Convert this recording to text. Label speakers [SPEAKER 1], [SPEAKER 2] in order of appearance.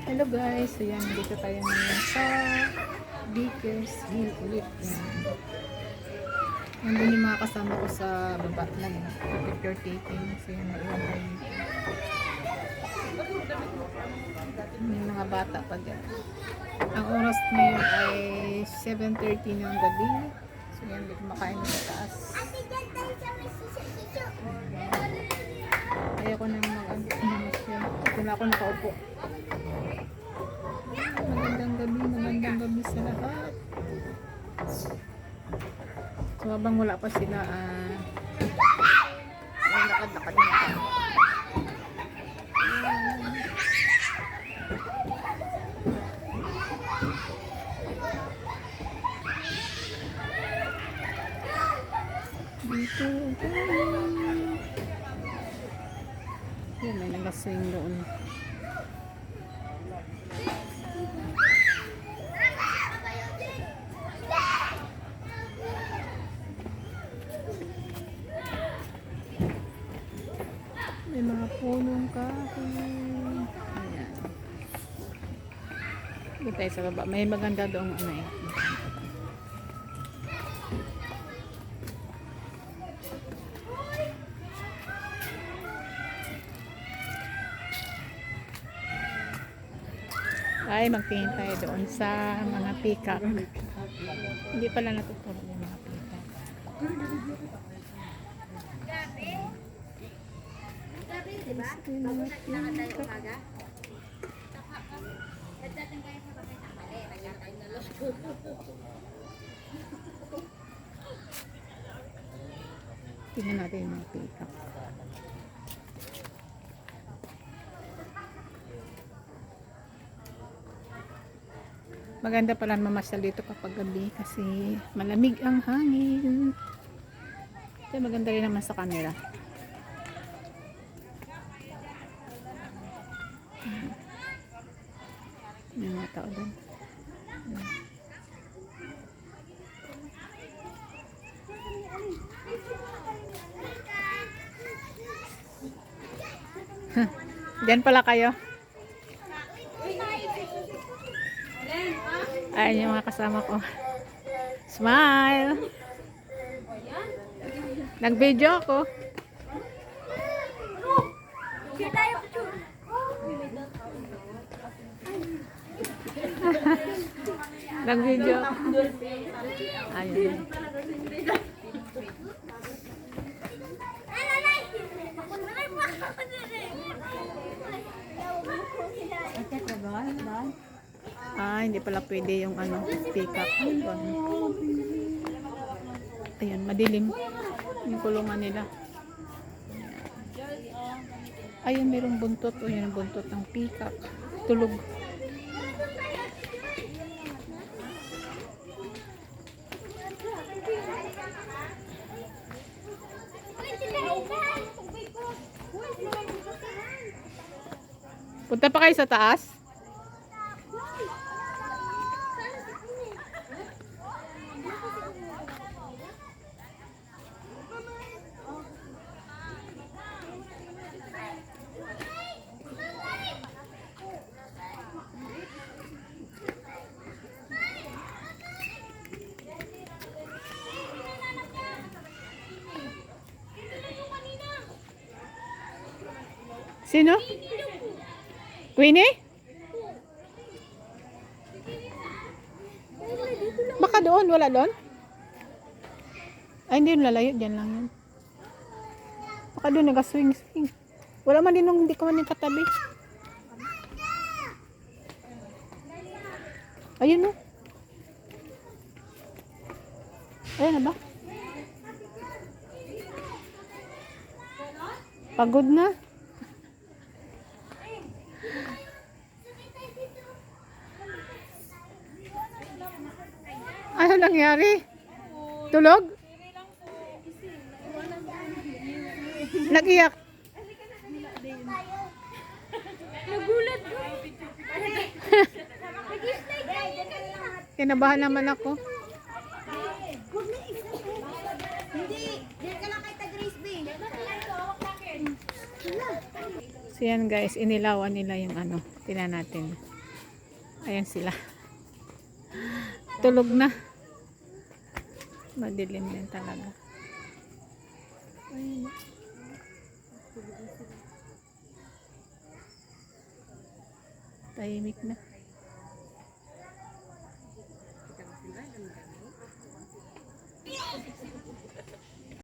[SPEAKER 1] Hello guys, so yan, dito tayo ngayon sa Bakersfield ulit. Yan. Nandun yung mga kasama ko sa baba lang. Picture taking. So yan, naiwan tayo dito. May mga bata pa dyan. Ang oras ngayon ay 7:30 ng gabi. So yan, dito kumakain sa taas. Ayaw ko nang mag-emotion. Ito na ako nakaupo. Magandang gabi sa lahat. So habang wala pa sila, lakad-lakad na tayo. Dito. Yan, may nagaswing doon. May mga punong kahoy. Ayan. Dito tayo sa baba. May maganda doong ano eh. Ay, magtingin tayo doon sa mga peacock. Hindi pala natutulog yung mga peacock.
[SPEAKER 2] Diba? Bago nagkakad tayo umaga. Nagdating kayo sa bakit ang mali. Nagkakad na loto.
[SPEAKER 1] Tingnan natin yung mga peacock. Maganda pala mamasyal dito kapag gabi kasi malamig ang hangin. Kaya maganda rin naman sa camera. May mga tao doon. Diyan pala kayo. Ayan yung mga kasama ko. Smile! Nag-video ako. Nag-video ako. Ayan. Hindi pala pwede yung ano, peacock. Ayan, madilim yung kulungan nila. Ayun, mayroong buntot. O, yun ang buntot ng peacock. Tulog. Punta pa kayo sa taas? Sino? Queenie? Baka doon, wala doon? Ay, hindi yun lalayo, dyan lang yun. Baka doon nagaswing-swing. Wala man din nung hindi ka man yung katabi. Ayun no. Ayun na ba? Pagod na. Ano nangyari? Tulog? Nag-iyak?
[SPEAKER 2] Nagulat ko.
[SPEAKER 1] Kinabahan naman ako.
[SPEAKER 2] Hindi. Diyan ka lang kay Grace B.
[SPEAKER 1] So yan guys, inilawan nila yung ano, tingnan natin. Ayan sila. Tulog na. Madilim din talaga. Ayun. Tahimik na.